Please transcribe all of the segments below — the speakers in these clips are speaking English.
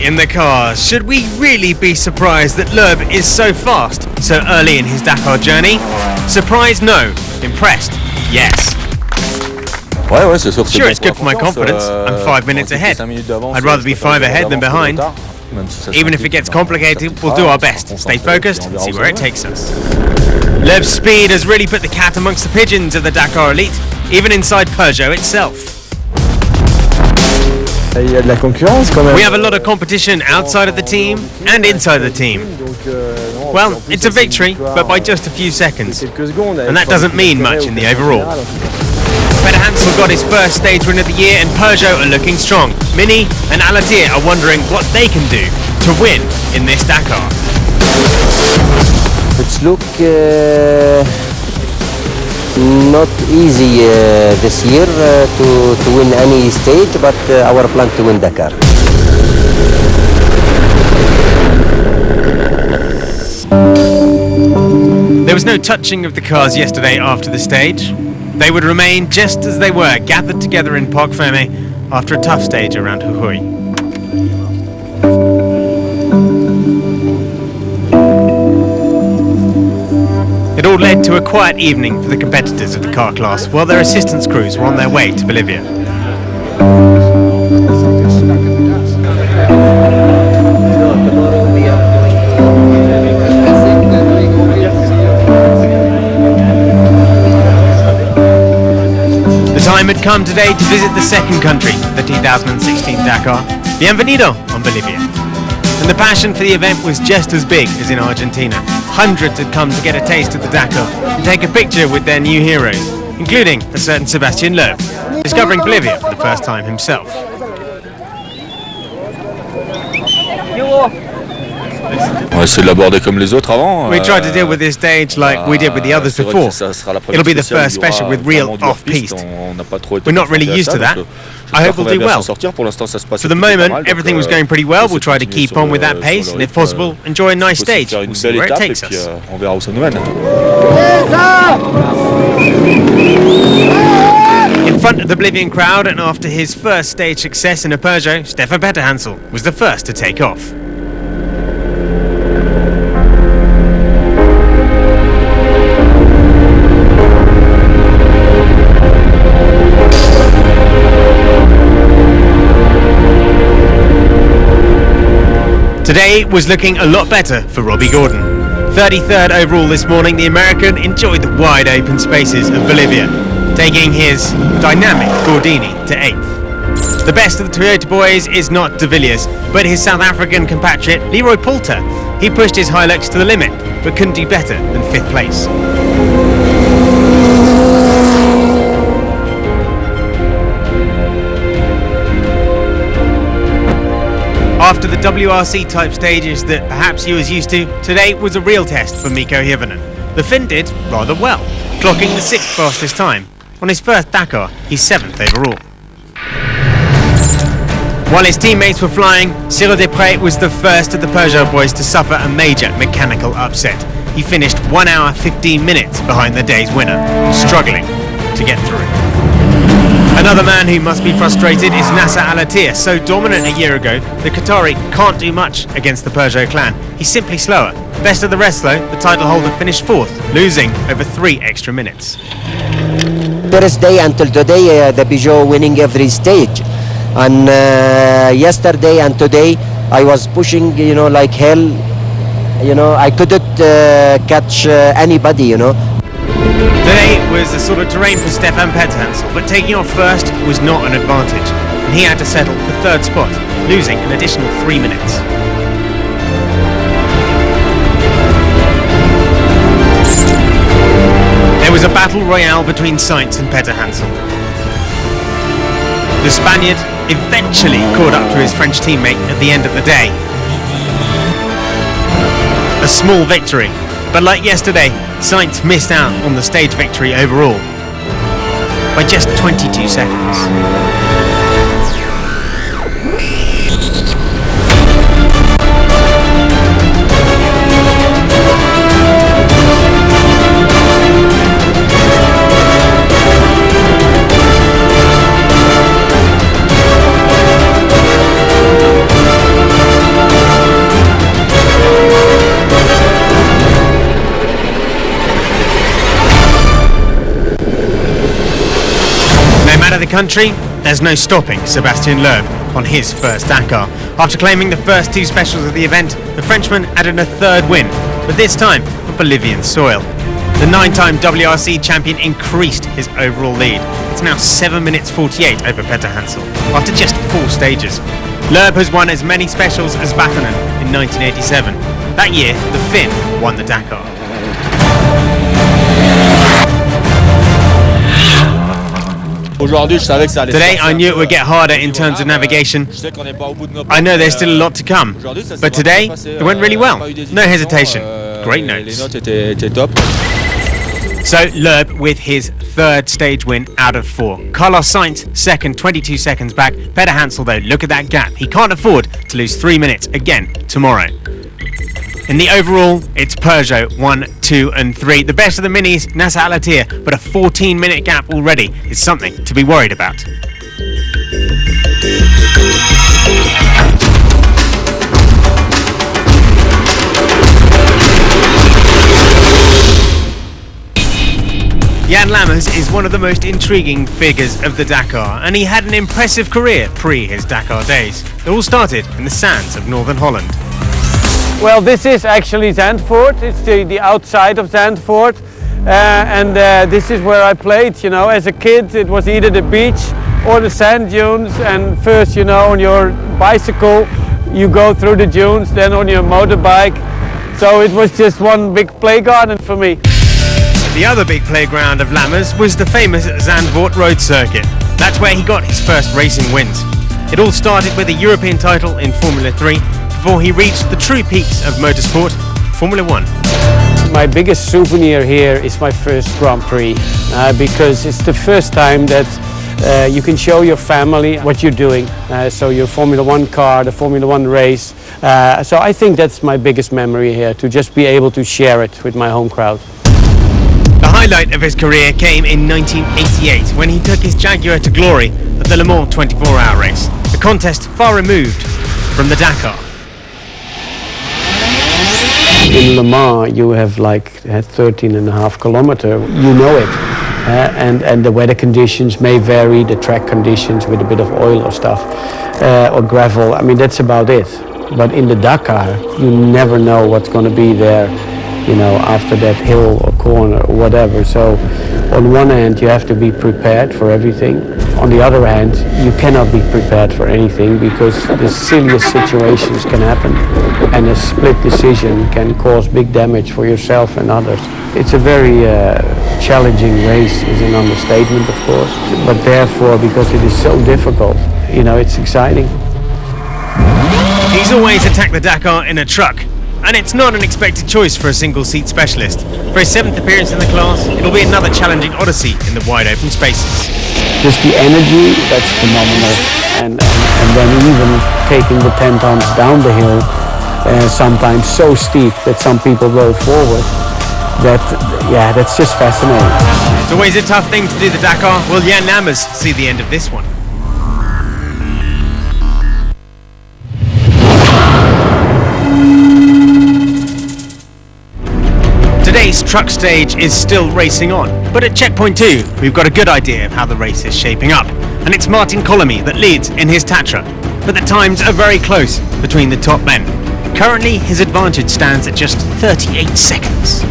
in the cars. Should we really be surprised that Loeb is so fast so early in his Dakar journey? Surprised? No. Impressed? Yes. Sure, it's good for my confidence. I'm 5 minutes ahead. I'd rather be 5 ahead than behind. Even if it gets complicated, we'll do our best. Stay focused and see where it takes us. Loeb's speed has really put the cat amongst the pigeons of the Dakar Elite, even inside Peugeot itself. We have a lot of competition outside of the team and inside the team. Well, it's a victory, but by just a few seconds. And that doesn't mean much in the overall. Peter Hansel got his first stage win of the year and Peugeot are looking strong. Mini and Alatir are wondering what they can do to win in this Dakar. It's not easy this year to win any stage, but our plan to win Dakar. There was no touching of the cars yesterday after the stage. They would remain just as they were, gathered together in Parc Fermé after a tough stage around Jujuy. It all led to a quiet evening for the competitors of the car class while their assistance crews were on their way to Bolivia. The time had come today to visit the second country, the 2016 Dakar. Bienvenido on Bolivia. And the passion for the event was just as big as in Argentina. Hundreds had come to get a taste of the Dakar and take a picture with their new heroes, including a certain Sebastian Loeb, discovering Bolivia for the first time himself. We tried to deal with this stage like we did with the others before. It'll be the first special with real off-piste. We're not really used to that. I hope we'll do well. For the moment, everything was going pretty well. We'll try to keep on with that pace and, if possible, enjoy a nice stage. We'll see where it takes us. In front of the Bolivian crowd and after his first stage success in a Peugeot, Stefan Peter Hansel was the first to take off. Today was looking a lot better for Robbie Gordon. 33rd overall this morning, the American enjoyed the wide open spaces of Bolivia, taking his dynamic Gordini to 8th. The best of the Toyota boys is not De Villiers, but his South African compatriot Leroy Poulter. He pushed his Hilux to the limit, but couldn't do better than 5th place. After the WRC type stages that perhaps he was used to, today was a real test for Mikko Hirvonen. The Finn did rather well, clocking the 6th fastest time. On his first Dakar, he's 7th overall. While his teammates were flying, Cyril Desprez was the first of the Peugeot boys to suffer a major mechanical upset. He finished 1 hour 15 minutes behind the day's winner, struggling to get through. Another man who must be frustrated is Nasser Al-Attiyah. So dominant a year ago, the Qatari can't do much against the Peugeot clan. He's simply slower. Best of the rest though, the title holder finished 4th, losing over 3 extra minutes. First day until today, the Peugeot winning every stage. And yesterday and today, I was pushing, like hell. I couldn't catch anybody, Today was a sort of terrain for Stefan Peter Hansel, but taking off first was not an advantage, and he had to settle for 3rd spot, losing an additional 3 minutes. There was a battle royale between Sainz and Peter Hansel. The Spaniard eventually caught up to his French teammate at the end of the day. A small victory, but like yesterday, Sainz missed out on the stage victory overall by just 22 seconds. the country, there's no stopping Sébastien Loeb on his first Dakar. After claiming the first two specials of the event, the Frenchman added a third win, but this time on Bolivian soil. The 9-time WRC champion increased his overall lead. It's now 7 minutes 48 over Peter Hansel, after just 4 stages. Loeb has won as many specials as Vatanen in 1987. That year, the Finn won the Dakar. Today I knew it would get harder in terms of navigation. I know there's still a lot to come, but today it went really well. No hesitation. Great notes. So Loeb with his third stage win out of 4. Carlos Sainz second, 22 seconds back. Peter Hansel though, look at that gap. He can't afford to lose 3 minutes again tomorrow. In the overall, it's Peugeot 1, 2 and 3. The best of the minis, Nasser Al-Attiyah, but a 14-minute gap already is something to be worried about. Jan Lammers is one of the most intriguing figures of the Dakar, and he had an impressive career pre his Dakar days. It all started in the sands of northern Holland. Well, this is actually Zandvoort. It's the outside of Zandvoort, and this is where I played. You know, as a kid, it was either the beach or the sand dunes. And first, you know, on your bicycle, you go through the dunes. Then on your motorbike, so it was just one big playground for me. The other big playground of Lammers was the famous Zandvoort Road Circuit. That's where he got his first racing wins. It all started with a European title in Formula 3 before he reached the true peaks of motorsport, Formula 1. My biggest souvenir here is my first Grand Prix, because it's the first time that you can show your family what you're doing. So your Formula 1 car, the Formula 1 race. So I think that's my biggest memory here, to just be able to share it with my home crowd. The highlight of his career came in 1988 when he took his Jaguar to glory at the Le Mans 24-hour race, a contest far removed from the Dakar. In Le Mans you have like 13.5 kilometers, you know it, and the weather conditions may vary, the track conditions with a bit of oil or stuff, or gravel. I mean, that's about it. But in the Dakar you never know what's going to be there, you know, after that hill or corner or whatever. So on one hand you have to be prepared for everything. On the other hand, you cannot be prepared for anything, because the silliest situations can happen, and a split decision can cause big damage for yourself and others. It's a very challenging race, is an understatement, of course, but therefore, because it is so difficult, you know, it's exciting. He's always attacked the Dakar in a truck, and it's not an expected choice for a single-seat specialist. For his 7th appearance in the class, it'll be another challenging odyssey in the wide open spaces. Just the energy, that's phenomenal. And then even taking the 10 tons down the hill, sometimes so steep that some people roll forward, that's just fascinating. It's always a tough thing to do the Dakar. Will Jan Lammers see the end of this one? Today's truck stage is still racing on, but at checkpoint 2 we've got a good idea of how the race is shaping up, and it's Martin Colomy that leads in his Tatra, but the times are very close between the top men. Currently his advantage stands at just 38 seconds.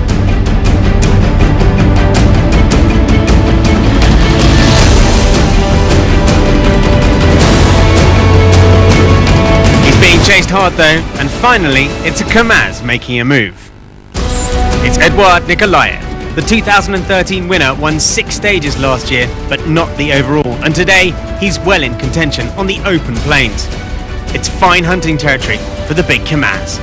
He's being chased hard though, and finally it's a Kamaz making a move. It's Edouard Nikolaev. The 2013 winner won 6 stages last year, but not the overall, and today he's well in contention on the open plains. It's fine hunting territory for the big Kamaz.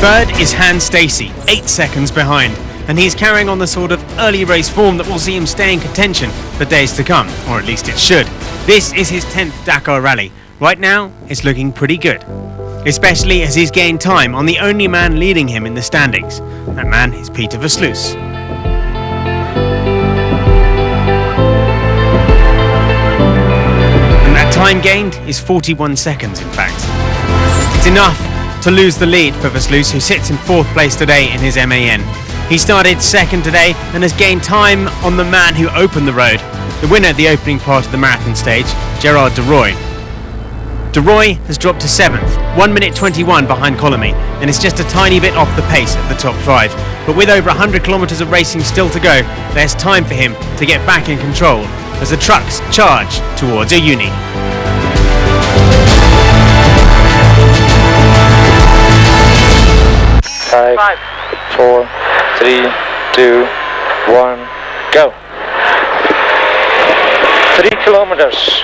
Third is Hans Stacey, 8 seconds behind, and he's carrying on the sort of early race form that will see him stay in contention for days to come, or at least it should. This is his 10th Dakar rally. Right now, it's looking pretty good, especially as he's gained time on the only man leading him in the standings. That man is Peter Versluis. And that time gained is 41 seconds, in fact. It's enough to lose the lead for Versluis, who sits in 4th place today in his MAN. He started second today and has gained time on the man who opened the road, the winner at the opening part of the marathon stage, Gerard de Roy. De Roy has dropped to 7th, 1 minute 21 behind Colomy, and is just a tiny bit off the pace of the top 5. But with over 100 kilometres of racing still to go, there's time for him to get back in control as the trucks charge towards a uni. Five, 4, 3, 2, 1, go. 3 kilometers.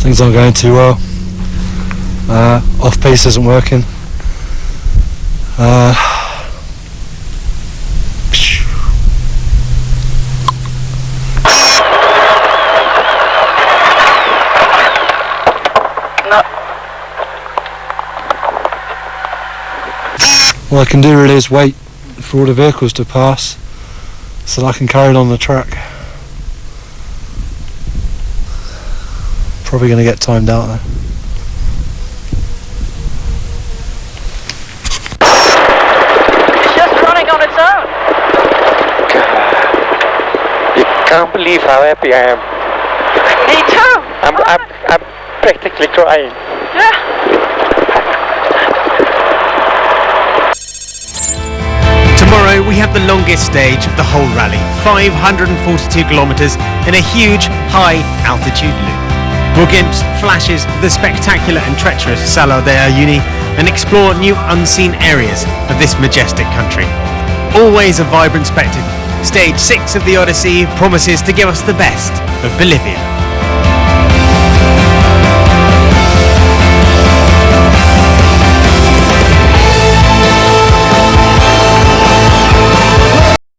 Things aren't going too well. Off pace isn't working. All I can do really is wait for all the vehicles to pass so that I can carry it on the track. Probably going to get timed out though. It's just running on its own. You can't believe how happy I am. Me too. I'm practically crying. Yeah. Tomorrow we have the longest stage of the whole rally, 542 kilometres in a huge high altitude loop. We'll glimpse flashes of the spectacular and treacherous Salar de Uyuni and explore new unseen areas of this majestic country. Always a vibrant spectacle, stage 6 of the Odyssey promises to give us the best of Bolivia.